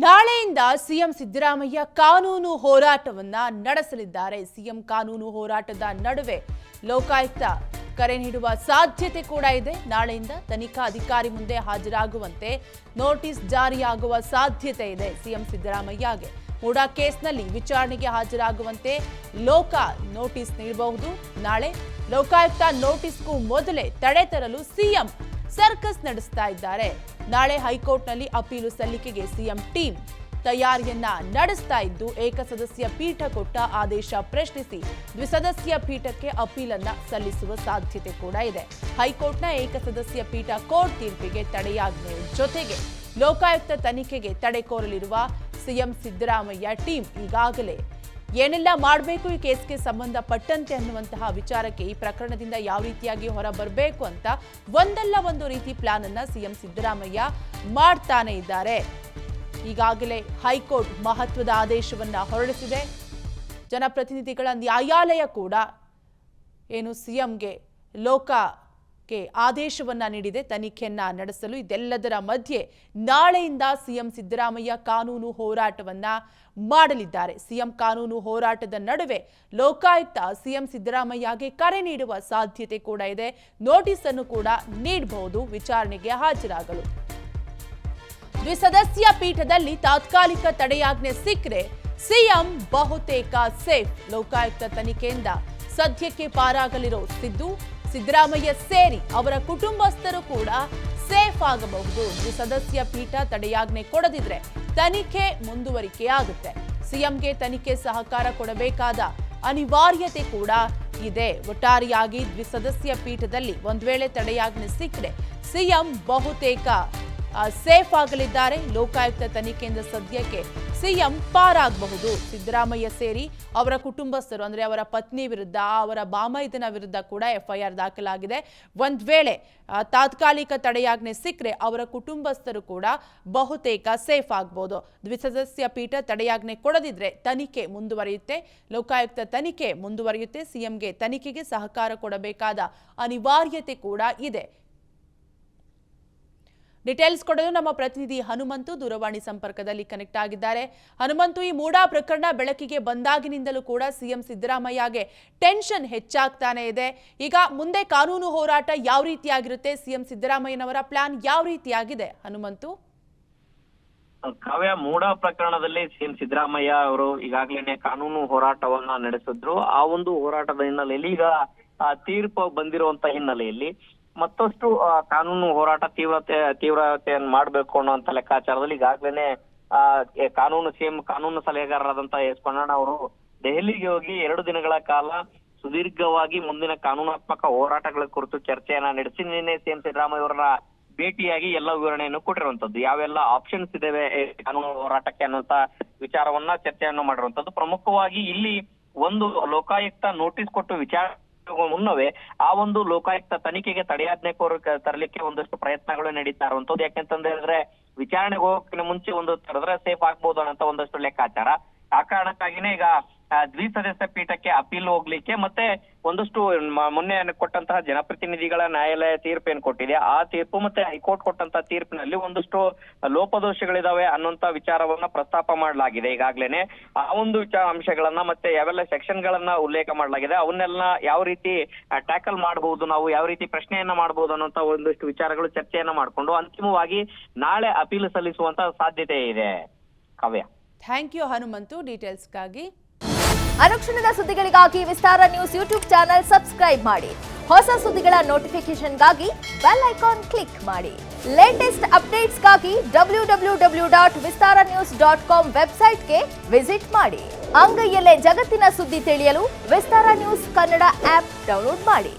ನಾಳೆಯಿಂದ ಸಿಎಂ ಸಿದ್ದರಾಮಯ್ಯ ಕಾನೂನು ಹೋರಾಟವನ್ನ ನಡೆಸಲಿದ್ದಾರೆ. ಸಿಎಂ ಕಾನೂನು ಹೋರಾಟದ ನಡುವೆ ಲೋಕಾಯುಕ್ತ ಕರೆ ನೀಡುವ ಸಾಧ್ಯತೆ ಕೂಡ ಇದೆ. ನಾಳೆಯಿಂದ ತನಿಖಾ ಅಧಿಕಾರಿ ಮುಂದೆ ಹಾಜರಾಗುವಂತೆ ನೋಟಿಸ್ ಜಾರಿಯಾಗುವ ಸಾಧ್ಯತೆ ಇದೆ. ಸಿಎಂ ಸಿದ್ದರಾಮಯ್ಯಗೆ ಮೂಡಾ ಕೇಸ್ನಲ್ಲಿ ವಿಚಾರಣೆಗೆ ಹಾಜರಾಗುವಂತೆ ಲೋಕ ನೋಟಿಸ್ ನೀಡಬಹುದು. ನಾಳೆ ಲೋಕಾಯುಕ್ತ ನೋಟಿಸ್ಗೂ ಮೊದಲೇ ತಡೆ ತರಲು ಸಿಎಂ ಸರ್ಕಸ್ ನಡೆಸ್ತಾ ಇದ್ದಾರೆ. ನಾಳೆ ಹೈಕೋರ್ಟ್ನಲ್ಲಿ ಅಪೀಲು ಸಲ್ಲಿಕೆಗೆ ಸಿಎಂ ಟೀಮ್ ತಯಾರಿಯನ್ನ ನಡೆಸ್ತಾ ಇದ್ದು, ಏಕಸದಸ್ಯ ಪೀಠ ಕೊಟ್ಟ ಆದೇಶ ಪ್ರಶ್ನಿಸಿ ದ್ವಿಸದಸ್ಯ ಪೀಠಕ್ಕೆ ಅಪೀಲನ್ನ ಸಲ್ಲಿಸುವ ಸಾಧ್ಯತೆ ಕೂಡ ಇದೆ. ಹೈಕೋರ್ಟ್ನ ಏಕಸದಸ್ಯ ಪೀಠ ಕೋರ್ಟ್ ತೀರ್ಪಿಗೆ ತಡೆಯಾಜ್ಞೆ ಜೊತೆಗೆ ಲೋಕಾಯುಕ್ತ ತನಿಖೆಗೆ ತಡೆ ಕೋರಲಿರುವ ಸಿಎಂ ಸಿದ್ದರಾಮಯ್ಯ ಟೀಮ್ ಈಗಾಗಲೇ ಏನೆಲ್ಲ ಮಾಡಬೇಕು ಈ ಕೇಸ್ಗೆ ಸಂಬಂಧಪಟ್ಟಂತೆ ಅನ್ನುವಂತಹ ವಿಚಾರಕ್ಕೆ, ಈ ಪ್ರಕರಣದಿಂದ ಯಾವ ರೀತಿಯಾಗಿ ಹೊರ ಬರಬೇಕು ಅಂತ ಒಂದಲ್ಲ ಒಂದು ರೀತಿ ಪ್ಲಾನ್ ಅನ್ನ ಸಿಎಂ ಸಿದ್ದರಾಮಯ್ಯ ಮಾಡ್ತಾನೆ ಇದ್ದಾರೆ. ಈಗಾಗಲೇ ಹೈಕೋರ್ಟ್ ಮಹತ್ವದ ಆದೇಶವನ್ನ ಹೊರಡಿಸಿದೆ. ಜನಪ್ರತಿನಿಧಿಗಳ ನ್ಯಾಯಾಲಯ ಕೂಡ ಏನು ಸಿಎಂಗೆ ಲೋಕಕ್ಕೆ ಆದೇಶವನ್ನ ನೀಡಿದೆ ತನಿಖೆಯನ್ನ ನಡೆಸಲು. ಇದೆಲ್ಲದರ ಮಧ್ಯೆ ನಾಳೆಯಿಂದ ಸಿಎಂ ಸಿದ್ದರಾಮಯ್ಯ ಕಾನೂನು ಹೋರಾಟವನ್ನ ಮಾಡಲಿದ್ದಾರೆ. ಸಿಎಂ ಕಾನೂನು ಹೋರಾಟದ ನಡುವೆ ಲೋಕಾಯುಕ್ತ ಸಿಎಂ ಸಿದ್ದರಾಮಯ್ಯಗೆ ಕರೆ ನೀಡುವ ಸಾಧ್ಯತೆ ಕೂಡ ಇದೆ. ನೋಟಿಸ್ ಅನ್ನು ಕೂಡ ನೀಡಬಹುದು ವಿಚಾರಣೆಗೆ ಹಾಜರಾಗಲು. ದ್ವಿಸದಸ್ಯ ಪೀಠದಲ್ಲಿ ತಾತ್ಕಾಲಿಕ ತಡೆಯಾಜ್ಞೆ ಸಿಕ್ಕರೆ ಸಿಎಂ ಬಹುತೇಕ ಸೇಫ್. ಲೋಕಾಯುಕ್ತ ತನಿಖೆಯಿಂದ ಸದ್ಯಕ್ಕೆ ಪಾರಾಗಲಿರೋ ಸಿದ್ದರಾಮಯ್ಯ ಸೇರಿ ಅವರ ಕುಟುಂಬಸ್ಥರು ಕೂಡ ಸೇಫ್ ಆಗಬಹುದು. ದ್ವಿಸದಸ್ಯ ಪೀಠ ತಡೆಯಾಜ್ಞೆ ಕೊಡದಿದ್ರೆ ತನಿಖೆ ಮುಂದುವರಿಕೆಯಾಗುತ್ತೆ. ಸಿಎಂಗೆ ತನಿಖೆ ಸಹಕಾರ ಕೊಡಬೇಕಾದ ಅನಿವಾರ್ಯತೆ ಕೂಡ ಇದೆ. ಒಟ್ಟಾರೆಯಾಗಿ ದ್ವಿಸದಸ್ಯ ಪೀಠದಲ್ಲಿ ಒಂದ್ ವೇಳೆ ತಡೆಯಾಜ್ಞೆ ಸಿಕ್ಕರೆ ಸಿಎಂ ಬಹುತೇಕ ಸೇಫ್ ಆಗಲಿದ್ದಾರೆ. ಲೋಕಾಯುಕ್ತ ತನಿಖೆಯಿಂದ ಸದ್ಯಕ್ಕೆ ಸಿಎಂ ಪಾರಾಗಬಹುದು. ಸಿದ್ದರಾಮಯ್ಯ ಸೇರಿ ಅವರ ಕುಟುಂಬಸ್ಥರು ಅಂದ್ರೆ ಅವರ ಪತ್ನಿ ವಿರುದ್ಧ, ಅವರ ಬಾಮೈದನ ವಿರುದ್ಧ ಕೂಡ ಎಫ್ಐಆರ್ ದಾಖಲಾಗಿದೆ. ಒಂದ್ ವೇಳೆ ತಾತ್ಕಾಲಿಕ ತಡೆಯಾಜ್ಞೆ ಸಿಕ್ಕರೆ ಅವರ ಕುಟುಂಬಸ್ಥರು ಕೂಡ ಬಹುತೇಕ ಸೇಫ್ ಆಗಬಹುದು. ದ್ವಿಸದಸ್ಯ ಪೀಠ ತಡೆಯಾಜ್ಞೆ ಕೊಡದಿದ್ರೆ ತನಿಖೆ ಮುಂದುವರಿಯುತ್ತೆ. ಲೋಕಾಯುಕ್ತ ತನಿಖೆ ಮುಂದುವರಿಯುತ್ತೆ. ಸಿಎಂಗೆ ತನಿಖೆಗೆ ಸಹಕಾರ ಕೊಡಬೇಕಾದ ಅನಿವಾರ್ಯತೆ ಕೂಡ ಇದೆ. ಡೀಟೇಲ್ಸ್ ಕೊಡಲು ನಮ್ಮ ಪ್ರತಿನಿಧಿ ಹನುಮಂತು ದೂರವಾಣಿ ಸಂಪರ್ಕದಲ್ಲಿ ಕನೆಕ್ಟ್ ಆಗಿದ್ದಾರೆ. ಹನುಮಂತು, ಈ ಮೂಡಾ ಪ್ರಕರಣ ಬೆಳಕಿಗೆ ಬಂದಾಗಿನಿಂದಲೂ ಕೂಡ ಸಿಎಂ ಸಿದ್ದರಾಮಯ್ಯಗೆ ಟೆನ್ಷನ್ ಹೆಚ್ಚಾಗ್ತಾನೆ ಇದೆ. ಈಗ ಮುಂದೆ ಕಾನೂನು ಹೋರಾಟ ಯಾವ ರೀತಿಯಾಗಿರುತ್ತೆ, ಸಿಎಂ ಸಿದ್ದರಾಮಯ್ಯನವರ ಪ್ಲಾನ್ ಯಾವ ರೀತಿಯಾಗಿದೆ ಹನುಮಂತು? ಕಾವ್ಯ, ಮೂಡಾ ಪ್ರಕರಣದಲ್ಲಿ ಸಿಎಂ ಸಿದ್ದರಾಮಯ್ಯ ಅವರು ಈಗಾಗಲೇ ಕಾನೂನು ಹೋರಾಟವನ್ನ ನಡೆಸಿದ್ರು. ಆ ಒಂದು ಹೋರಾಟದ ಹಿನ್ನೆಲೆಯಲ್ಲಿ ಈಗ ತೀರ್ಪು ಬಂದಿರುವಂತ ಹಿನ್ನೆಲೆಯಲ್ಲಿ ಮತ್ತಷ್ಟು ಕಾನೂನು ಹೋರಾಟ ತೀವ್ರತೆಯನ್ನು ಮಾಡಬೇಕು ಅನ್ನುವಂತ ಲೆಕ್ಕಾಚಾರದಲ್ಲಿ ಈಗಾಗಲೇ ಕಾನೂನು ಸಲಹೆಗಾರರಾದಂತ ಎಸ್ ಪೊನ್ನಣ್ಣ ಅವರು ದೆಹಲಿಗೆ ಹೋಗಿ 2 ದಿನಗಳ ಕಾಲ ಸುದೀರ್ಘವಾಗಿ ಮುಂದಿನ ಕಾನೂನಾತ್ಮಕ ಹೋರಾಟಗಳ ಕುರಿತು ಚರ್ಚೆಯನ್ನ ನಡೆಸಿ ನಿನ್ನೆ ಸಿಎಂ ಸಿದ್ದರಾಮಯ್ಯ ಅವರ ಭೇಟಿಯಾಗಿ ಎಲ್ಲ ವಿವರಣೆಯನ್ನು ಕೊಟ್ಟಿರುವಂತದ್ದು. ಯಾವೆಲ್ಲ ಆಪ್ಷನ್ಸ್ ಇದಾವೆ ಕಾನೂನು ಹೋರಾಟಕ್ಕೆ ಅನ್ನುವಂತ ವಿಚಾರವನ್ನ ಚರ್ಚೆಯನ್ನು ಮಾಡಿರುವಂತದ್ದು. ಪ್ರಮುಖವಾಗಿ ಇಲ್ಲಿ ಒಂದು ಲೋಕಾಯುಕ್ತ ನೋಟಿಸ್ ಕೊಟ್ಟು ವಿಚಾರ ಮುನ್ನವೇ ಆ ಒಂದು ಲೋಕಾಯುಕ್ತ ತನಿಖೆಗೆ ತಡೆಯಾಜ್ಞೆ ತರಲಿಕ್ಕೆ ಒಂದಷ್ಟು ಪ್ರಯತ್ನಗಳು ನಡೀತಾ ಇರುವಂತದ್ದು. ಯಾಕೆಂತಂದ ಹೇಳಿದ್ರೆ ವಿಚಾರಣೆಗೆ ಹೋಗೋಕ್ಕಿಂತ ಮುಂಚೆ ಒಂದು ತರದ್ರೆ ಸೇಫ್ ಆಗ್ಬಹುದು ಅನ್ನೋ ಒಂದಷ್ಟು ಲೆಕ್ಕಾಚಾರ. ಆ ಕಾರಣಕ್ಕಾಗಿನೇ ಈಗ ದ್ವಿಸದಸ್ಯ ಪೀಠಕ್ಕೆ ಅಪೀಲ್ ಹೋಗ್ಲಿಕ್ಕೆ ಮತ್ತೆ ಒಂದಷ್ಟು ಮೊನ್ನೆ ಕೊಟ್ಟಂತಹ ಜನಪ್ರತಿನಿಧಿಗಳ ನ್ಯಾಯಾಲಯ ತೀರ್ಪೇನು ಕೊಟ್ಟಿದೆ ಆ ತೀರ್ಪು ಮತ್ತೆ ಹೈಕೋರ್ಟ್ ಕೊಟ್ಟಂತಹ ತೀರ್ಪಿನಲ್ಲಿ ಒಂದಷ್ಟು ಲೋಪದೋಷಗಳಿದಾವೆ ಅನ್ನುವಂತ ವಿಚಾರವನ್ನ ಪ್ರಸ್ತಾಪ ಮಾಡಲಾಗಿದೆ. ಈಗಾಗ್ಲೇನೆ ಆ ಒಂದು ಅಂಶಗಳನ್ನ ಮತ್ತೆ ಯಾವೆಲ್ಲ ಸೆಕ್ಷನ್ ಗಳನ್ನ ಉಲ್ಲೇಖ ಮಾಡಲಾಗಿದೆ ಅವನ್ನೆಲ್ಲ ಯಾವ ರೀತಿ ಟ್ಯಾಕಲ್ ಮಾಡಬಹುದು, ನಾವು ಯಾವ ರೀತಿ ಪ್ರಶ್ನೆಯನ್ನ ಮಾಡಬಹುದು ಅನ್ನುವಂತ ಒಂದಷ್ಟು ವಿಚಾರಗಳು ಚರ್ಚೆಯನ್ನ ಮಾಡಿಕೊಂಡು ಅಂತಿಮವಾಗಿ ನಾಳೆ ಅಪೀಲು ಸಲ್ಲಿಸುವಂತ ಸಾಧ್ಯತೆ ಇದೆ. ಕಾವ್ಯ, ಥ್ಯಾಂಕ್ ಯು ಹನುಮಂತು ಡೀಟೇಲ್ಸ್ಗಾಗಿ. ಅನುಕ್ಷಣದ ಸುದ್ದಿಗಳಿಗಾಗಿ ವಿಸ್ತಾರ ನ್ಯೂಸ್ ಯೂಟ್ಯೂಬ್ ಚಾನೆಲ್ ಸಬ್ಸ್ಕ್ರೈಬ್ ಮಾಡಿ. ಹೊಸ ಸುದ್ದಿಗಳ ನೋಟಿಫಿಕೇಶನ್ಗಾಗಿ ಬೆಲ್ ಐಕಾನ್ ಕ್ಲಿಕ್ ಮಾಡಿ. ಲೇಟೆಸ್ಟ್ ಅಪ್ಡೇಟ್ಸ್ಗಾಗಿ www.vistaranews.com ವೆಬ್ಸೈಟ್ಗೆ ವಿಸಿಟ್ ಮಾಡಿ. ಅಂಗೈಯಲ್ಲೇ ಜಗತ್ತಿನ ಸುದ್ದಿ ತಿಳಿಯಲು ವಿಸ್ತಾರ ನ್ಯೂಸ್ ಕನ್ನಡ ಆಪ್ ಡೌನ್ಲೋಡ್ ಮಾಡಿ.